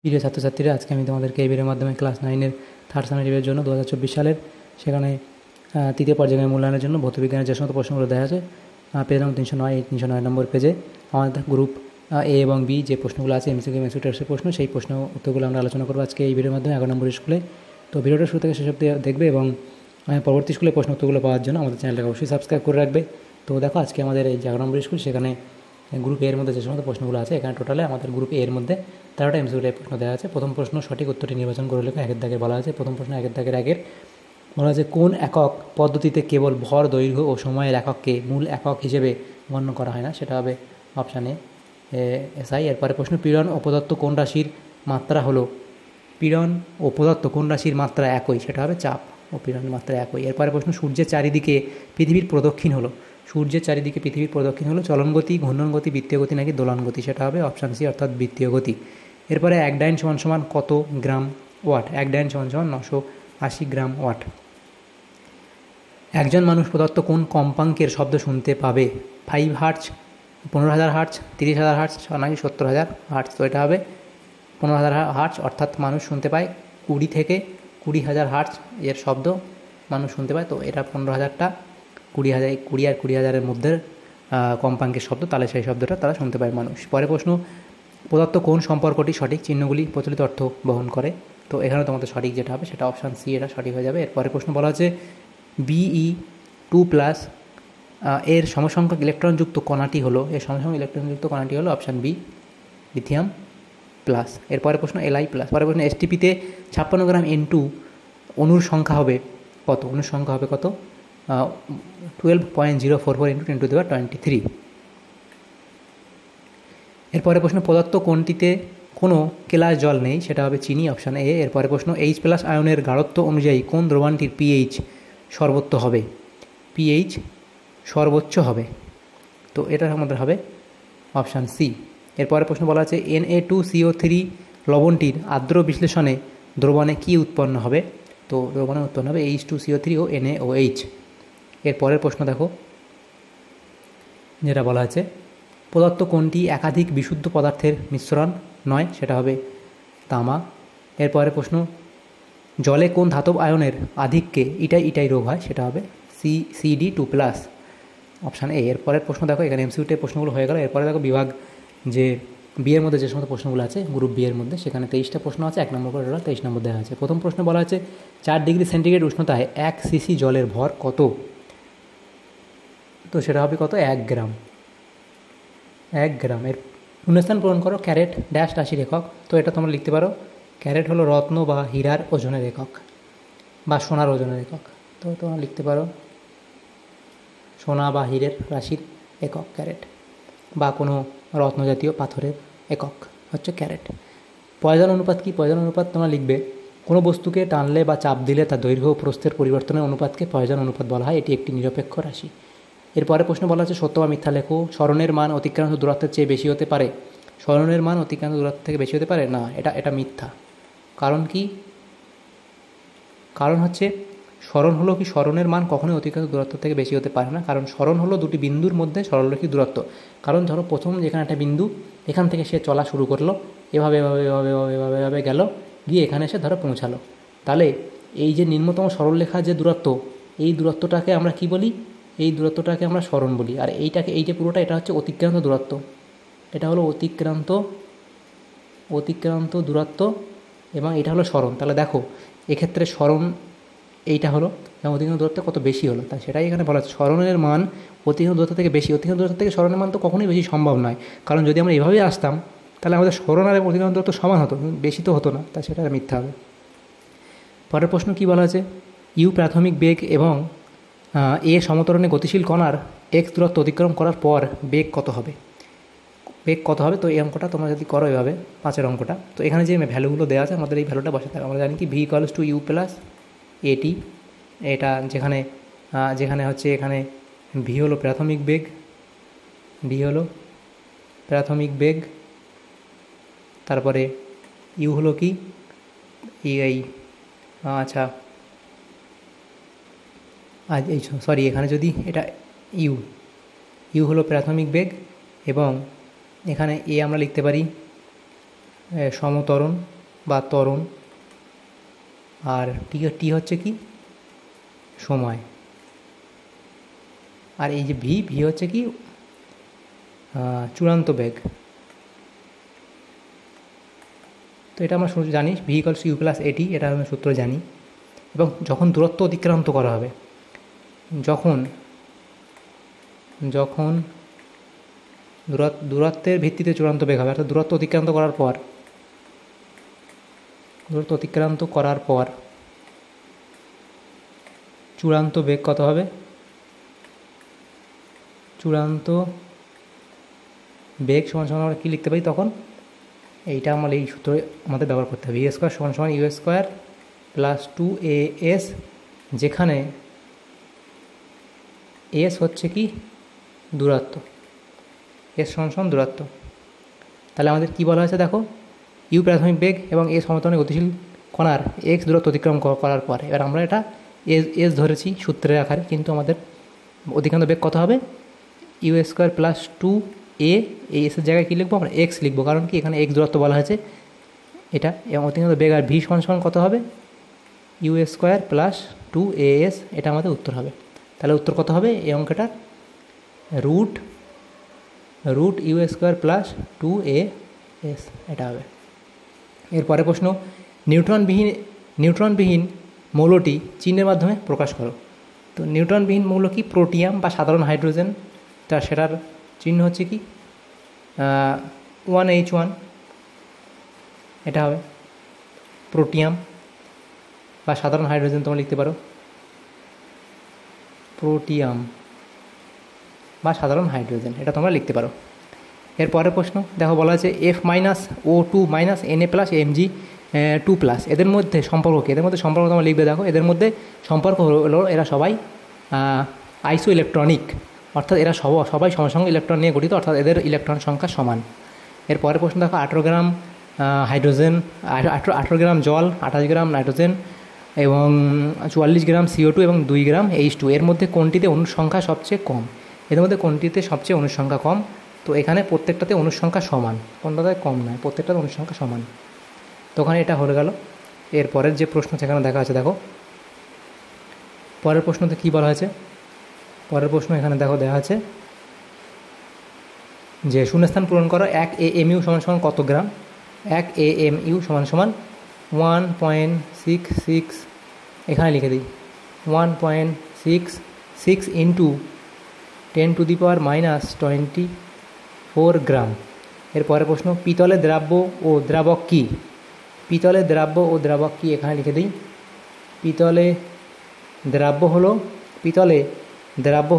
প্রিয় ছাত্রছাত্রীরা, আজকে আমি তোমাদেরকে এই ভিডিওর মাধ্যমে ক্লাস 9-এর থার্ড সেমিস্টারের জন্য 2024 সালের সেখানে তৃতীয় পর্যায়ের মূল্যায়নের জন্য ভৌতবিজ্ঞানের যে সমস্ত প্রশ্নগুলো দেওয়া আছে পেজ নম্বর 309 নম্বর পেজে আমাদের গ্রুপ এ এবং বি যে প্রশ্নগুলো আছে এমসিকিউ এমসিকিউ টাইপসের প্রশ্ন, সেই প্রশ্ন উত্তরগুলো আমরা আলোচনা করবো আজকে এই ভিডিওর মাধ্যমে 11 নম্বর স্কুলে। তো ভিডিওটা শুরু থেকে শেষ অবধি দেখবে এবং পরবর্তী স্কুলে প্রশ্ন উত্তরগুলো পাওয়ার জন্য আমাদের চ্যানেলটাকে অবশ্যই সাবস্ক্রাইব করে রাখবে। তো দেখো, আজকে আমাদের এই 11 নম্বর স্কুল, সেখানে গ্রুপ এর মধ্যে যে সমস্ত প্রশ্নগুলো আছে, এখানে টোটালে আমাদের গ্রুপ এর মধ্যে 13টা এমসিকিউ টাইপ প্রশ্ন দেওয়া আছে। প্রথম প্রশ্ন সঠিক উত্তরটি নির্বাচন করে লেখা, একের দাগে বলা আছে। প্রথম প্রশ্ন একের দাগের আগের বলা আছে, কোন একক পদ্ধতিতে কেবল ভর, দৈর্ঘ্য ও সময়ের একককে মূল একক হিসেবে গণ্য করা হয় না? সেটা হবে অপশান এ এসআই। এরপরে প্রশ্ন, পীড়ন ও প্রদত্ত কোন রাশির মাত্রা হলো? পীড়ন ও প্রদত্ত কোন রাশির মাত্রা একই? সেটা হবে চাপ ও পীড়নের মাত্রা একই। এরপরে প্রশ্ন, সূর্যের চারিদিকে পৃথিবীর প্রদক্ষিণ হলো? সূর্যের চারিদিকে পৃথিবীর প্রদক্ষিণ হলো চলন গতি, ঘূর্ণন গতি, বৃত্তীয় গতি নাকি দোলন গতি? সেটা হবে অপশান সি অর্থাৎ বৃত্তীয় গতি। এরপরে এক ডাইন সমান সমান কত গ্রাম ওয়াট? এক ডাইন সমান সমান 980 গ্রাম ওয়াট। একজন মানুষ প্রদত্ত কোন কম্পাঙ্কের শব্দ শুনতে পাবে? 5 হার্টজ, 15,000 হার্টজ, 30,000 হার্টজ নাকি 70,000 হার্টজ? তো এটা হবে 15,000 হার্টজ, অর্থাৎ মানুষ শুনতে পায় 20 থেকে 20,000 হার্টজ এর শব্দ মানুষ শুনতে পায়। তো এটা 15,000টা 20,000, 20 আর 20,000-এর মধ্যে কম্পাঙ্কের শব্দ, তাহলে সেই শব্দটা তারা শুনতে পায় মানুষ। পরে প্রশ্ন, প্রদত্ত কোন সম্পর্কটি সঠিক চিহ্নগুলি প্রচলিত অর্থ বহন করে? তো এখানে তোমাদের সঠিক যেটা হবে সেটা অপশান সি, এটা সঠিক হয়ে যাবে। এরপরে প্রশ্ন বলা হচ্ছে Be2+ এর সমসংখ্যক ইলেকট্রনযুক্ত কণাটি হলো, এর সমসংখ্যক ইলেকট্রনযুক্ত কণাটি হলো অপশান বি, লিথিয়াম প্লাস। এরপরে প্রশ্ন Li+। পরে প্রশ্ন, STPতে 56 গ্রাম N2 অণুর সংখ্যা হবে কত? অণুর সংখ্যা হবে কত? 12.044 × 10⁻23। এরপরে প্রশ্ন, প্রদত্ত কোনটিতে কোনো কেলাস জল নেই? সেটা হবে চিনি, অপশান এ। এরপরে প্রশ্ন, H+ আয়নের গাঢ়ত্ব অনুযায়ী কোন দ্রবণটির pH সর্বোচ্চ হবে? pH সর্বোচ্চ হবে, তো এটা আমাদের হবে অপশান সি। এরপরে প্রশ্ন বলা আছে, Na2CO3 লবণটির আর্দ্র বিশ্লেষণে দ্রবণে কী উৎপন্ন হবে? তো দ্রবণে উৎপন্ন হবে H2CO3 ও NaOH। এরপরের প্রশ্ন দেখো, যেটা বলা আছে, প্রদত্ত কোনটি একাধিক বিশুদ্ধ পদার্থের মিশ্রণ নয়? সেটা হবে তামা। এরপরে প্রশ্ন, জলে কোন ধাতব আয়নের আধিক্যে ইটাই রোগ হয়? সেটা হবে CD2+, অপশান এ। এরপরের প্রশ্ন দেখো, এখানে এমসিকিউ প্রশ্নগুলো হয়ে গেল। এরপরে দেখো বিভাগ যে বিয়ের মধ্যে যে সমস্ত প্রশ্নগুলো আছে গ্রুপ বি এর মধ্যে, সেখানে 23টা প্রশ্ন আছে, 1 নম্বর করে 23 নম্বর দেওয়া আছে। প্রথম প্রশ্ন বলা আছে, 4 ডিগ্রি সেন্টিগ্রেড উষ্ণতায় 1 সিসি জলের ভর কত? তো সেটা হবে কত? 1 গ্রাম। 1 গ্রামের শূন্যস্থান পূরণ করো, ক্যারেট ড্যাশ রাশির একক। তো এটা তোমরা লিখতে পারো, ক্যারেট হলো রত্ন বা হীরার ওজনের একক বা সোনার ওজনের একক। তো তোমরা লিখতে পারো সোনা বা হীরের রাশির একক ক্যারেট, বা কোনো রত্ন জাতীয় পাথরের একক হচ্ছে ক্যারেট। পয়জন অনুপাত কি? পয়জন অনুপাত তোমরা লিখবে, কোনো বস্তুকে টানলে বা চাপ দিলে তার দৈর্ঘ্য ও প্রস্থের পরিবর্তনের অনুপাতকে পয়জন অনুপাত বলা হয়, এটি একটি নিরপেক্ষ রাশি। এরপরে প্রশ্ন বলা হচ্ছে, সত্য বা মিথ্যা লেখো। স্মরণের মান অতিক্রান্ত দূরত্বের চেয়ে বেশি হতে পারে? স্মরণের মান অতিক্রান্ত দূরত্ব থেকে বেশি হতে পারে না, এটা মিথ্যা। কারণ কি? কারণ হচ্ছে, স্মরণ হলো কি, স্মরণের মান কখনোই অতিক্রান্ত দূরত্ব থেকে বেশি হতে পারে না, কারণ স্মরণ হলো দুটি বিন্দুর মধ্যে সরলরেখী দূরত্ব। কারণ ধরো প্রথম যেখানে একটা বিন্দু, এখান থেকে সে চলা শুরু করলো, এভাবে এভাবে এভাবে এভাবে এভাবে গেল, গিয়ে এখানে এসে ধরো পৌঁছালো, তাহলে এই যে নিম্নতম সরলরেখার যে দূরত্ব, এই দূরত্বটাকে আমরা কি বলি? এই দূরত্বটাকে আমরা স্মরণ বলি। আর এই যে পুরোটা, এটা হচ্ছে অতিক্রান্ত দূরত্ব, এটা হলো অতিক্রান্ত দূরত্ব, এবং এটা হলো স্মরণ। তাহলে দেখো, এক্ষেত্রে স্মরণ এইটা হলো, এবং অতিক্রান্ত দূরত্ব কত বেশি হলো, তাই সেটাই এখানে বলা হচ্ছে স্মরণের মান অতিক্রান্ত দূরত্ব থেকে বেশি। অতিক্রান্ত দূরত্ব থেকে স্মরণের মান তো কখনোই বেশি সম্ভব নয়, কারণ যদি আমরা এভাবেই আসতাম তাহলে আমাদের স্মরণ আর অতিক্রান্ত দূরত্ব সমান হতো, বেশি তো হতো না, তাই সেটা মিথ্যা হবে। পরের প্রশ্ন কী বলা আছে, ইউ প্রাথমিক বেগ এবং এ সমতরণে গতিশীল কণার এক্স দূরত্ব অতিক্রম করার পর বেগ কত হবে? বেগ কত হবে? তো এই অঙ্কটা তোমরা যদি করো এভাবে, 5-এর অঙ্কটা, তো এখানে যে ভ্যালুগুলো দেওয়া আছে আমাদের এই ভ্যালুটা বসাতে হবে। আমরা জানি কি V=U+AT, এটা যেখানে হচ্ছে এখানে ভি হলো প্রাথমিক বেগ, তারপরে ইউ হলো কি আচ্ছা সরি, এখানে যদি এটা ইউ হলো প্রাথমিক বেগ, এবং এখানে এ আমরা লিখতে পারি সমতরণ বা ত্বরণ, আর টি হচ্ছে কি সময়, আর এই যে ভি হচ্ছে কি চূড়ান্ত বেগ। তো এটা আমরা জানি ভি ইকুয়ালস ইউ প্লাস এটি, এটা আমরা সূত্র জানি। এবং যখন দূরত্ব অতিক্রান্ত করা হবে, যখন দূরত্বের ভিত্তিতে চূড়ান্ত বেগ হবে, অর্থাৎ দূরত্ব অতিক্রান্ত করার পর চূড়ান্ত বেগ কত হবে? চূড়ান্ত বেগ সমান সমান আমরা কী লিখতে পারি তখন? এইটা আমরা এই সূত্র আমাদের ব্যবহার করতে হবে। ইউ স্কোয়ার সমান সমান ইউ স্কোয়ার প্লাস 2as, যেখানে এস হচ্ছে কি দূরত্ব, এস সমান সমান দূরত্ব। তাহলে আমাদের কি বলা হয়েছে দেখো, ইউ প্রাথমিক বেগ এবং এ সমতলে গতিশীল কণার এক্স দূরত্ব অতিক্রম করার পর, এবার আমরা এটা এস ধরেছি সূত্রের আকারে, কিন্তু আমাদের অতিক্রান্ত বেগ কত হবে? ইউ স্কোয়ার প্লাস 2a, এই এসের জায়গায় কী লিখবো আমরা? এক্স লিখবো, কারণ কি এখানে এক্স দূরত্ব বলা হয়েছে এটা, এবং অতিক্রান্ত বেগ আর ভি সমান সমান কত হবে? ইউ স্কোয়ার প্লাস 2as, এটা আমাদের উত্তর হবে। তাহলে উত্তর কত হবে এই অঙ্কটার? Root U square plus 2as, এটা হবে। এরপরে প্রশ্ন, নিউট্রনবিহীন মৌলটি চিহ্নের মাধ্যমে প্রকাশ করো। তো নিউট্রনবিহীন মৌল কি? প্রোটিয়াম বা সাধারণ হাইড্রোজেন, সেটার চিহ্ন হচ্ছে কি 1H1, এটা হবে প্রোটিয়াম বা সাধারণ হাইড্রোজেন, তোমরা লিখতে পারো প্রোটিয়াম বা সাধারণ হাইড্রোজেন, এটা তোমরা লিখতে পারো। এরপরের প্রশ্ন দেখো, বলা আছে F-O2 Na+Mg2+, এদের মধ্যে সম্পর্ক কি? এদের মধ্যে সম্পর্ক তোমরা লিখবে। দেখো এদের মধ্যে সম্পর্ক হলো এরা সবাই আইসো ইলেকট্রনিক, অর্থাৎ এরা সবাই সম ইলেকট্রন নিয়ে গঠিত, অর্থাৎ এদের ইলেকট্রন সংখ্যা সমান। এরপরের প্রশ্ন দেখো, 18 গ্রাম হাইড্রোজেন, 18 গ্রাম জল, 28 গ্রাম নাইট্রোজেন এবং 44 গ্রাম CO2 এবং 2 গ্রাম H2, এর মধ্যে কোনটিতে অণুর সংখ্যা সবচেয়ে কম? এদের মধ্যে কোনটিতে সবচেয়ে অণুর সংখ্যা কম? তো এখানে প্রত্যেকটাতে অণুর সংখ্যা সমান, কোনটাতে কম নয়, প্রত্যেকটাতে অণুর সংখ্যা সমান। তো ওখানে এটা হয়ে গেল। এরপরের যে প্রশ্ন সেখানে দেখা আছে, দেখো পরের প্রশ্নতে কী বলা হয়েছে? পরের প্রশ্ন এখানে দেখো দেওয়া আছে যে শূন্যস্থান পূরণ করো, 1 AMU সমান সমান কত গ্রাম? 1 AMU সমান সমান 1.66, এখানে লিখে দিই 1.66 ইন্টু 10⁻⁻24 গ্রাম। এরপরের প্রশ্ন, পিতলের দ্রাব্য ও দ্রাবক কী? পিতলের দ্রাব্য ও দ্রাবক কী? এখানে লিখে দিই পিতলে দ্রাব্য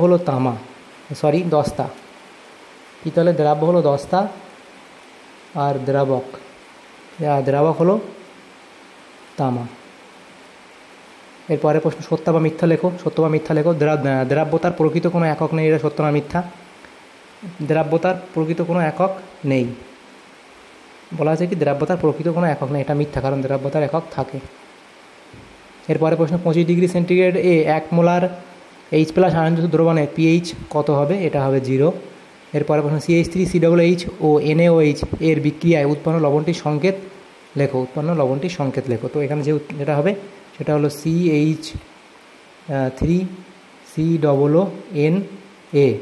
হলো তামা, দস্তা। পিতলের দ্রাব্য হলো দস্তা, আর দ্রাবক হলো তামা। এরপরে প্রশ্ন, সত্য বা মিথ্যা লেখো। দ্রাব্যতার প্রকৃত কোনো একক নেই, এটা সত্য না মিথ্যা? দ্রাব্যতার প্রকৃত কোনো একক নেই, বলা আছে কি দ্রাব্যতার প্রকৃত কোনো একক নেই, এটা মিথ্যা, কারণ দ্রাব্যতার একক থাকে। এরপরে প্রশ্ন, 25 ডিগ্রি সেন্টিগ্রেড এ 1 মোলার H+ আয়নযুক্ত দ্রবণের pH কত হবে? এটা হবে 0। এরপরে প্রশ্ন, CH3COOH ও NaOH এর বিক্রিয়ায় উৎপন্ন লবণটির সংকেত লেখো। তো এখানে যেটা হবে সেটা হলো CH3COONA,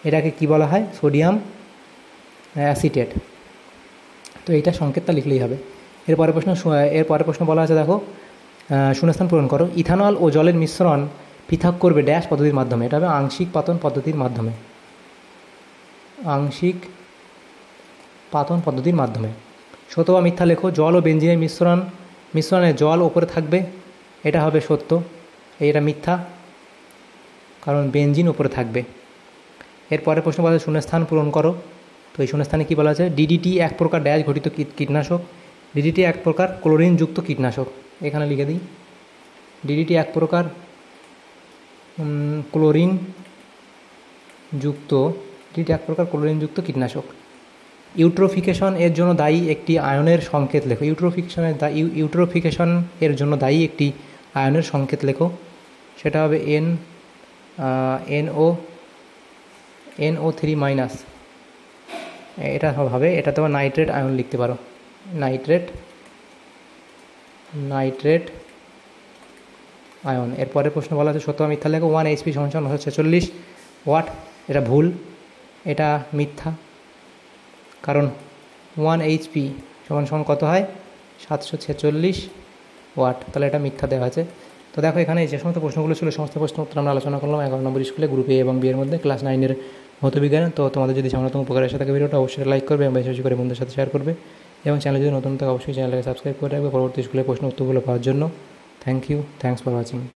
এটাকে কি বলা হয়? Sodium acetate. তো এইটা সংকেতটা লিখলেই হবে। এরপরে প্রশ্ন বলা আছে, দেখো শূন্যস্থান পূরণ করো। ইথানল ও জলের মিশ্রণ পৃথক করবে ড্যাশ পদ্ধতির মাধ্যমে? এটা হবে আংশিক পাতন পদ্ধতির মাধ্যমে। সত্য বা মিথ্যা লেখো। জল ও বেঞ্জিনের মিশ্রণে জল ওপরে থাকবে, এটা হবে সত্য। এটা মিথ্যা, কারণ বেঞ্জিন ওপরে থাকবে। এরপরে প্রশ্ন বলা আছে শূন্যস্থান পূরণ করো। তো এই শূন্যস্থানে কী বলা আছে? DDT এক প্রকার ড্যাশ ঘটিত কীটনাশক। DDT এক প্রকার ক্লোরিনযুক্ত কীটনাশক, এখানে লিখে দিই DDT এক প্রকার ক্লোরিনযুক্ত কীটনাশক। ইউট্রোফিকেশন এর জন্য দায়ী একটি আয়নের সংকেত লেখো। ইউট্রোফিকেশন এর জন্য দায়ী একটি আয়নের সংকেত লেখো, সেটা হবে NO3-। এটা হবে, এটা তোমার নাইট্রেট আয়ন লিখতে পারো, নাইট্রেট আয়ন। এরপরে প্রশ্ন বলা আছে সত্য বা মিথ্যা লেখো। 1 HP = 946 ওয়াট। এটা ভুল, এটা মিথ্যা, কারণ 1 HP = কত হয়? 746 ওয়াট। তাহলে এটা মিথ্যা দেওয়া আছে। তো দেখো এখানে যে সমস্ত প্রশ্নগুলো ছিল সমস্ত প্রশ্ন উত্তর আমরা আলোচনা করলাম 11 নম্বর স্কুলে গ্রুপ এ এবং বি এর মধ্যে ক্লাস 9-এর ভৌতবিজ্ঞানে। তো তোমাদের যদি সামান্যতম উপকার এসে থাকে ভিডিওটা অবশ্যই লাইক করবে এবং বেশি বেশি করে বন্ধুদের সাথে শেয়ার করবে, এবং চ্যানেল যদি নতুন থাকে অবশ্যই চ্যানেলটাকে সাবস্ক্রাইব করে রাখবে পরবর্তী স্কুলের প্রশ্ন উত্তরগুলো পাওয়ার জন্য। Thank you, thanks for watching.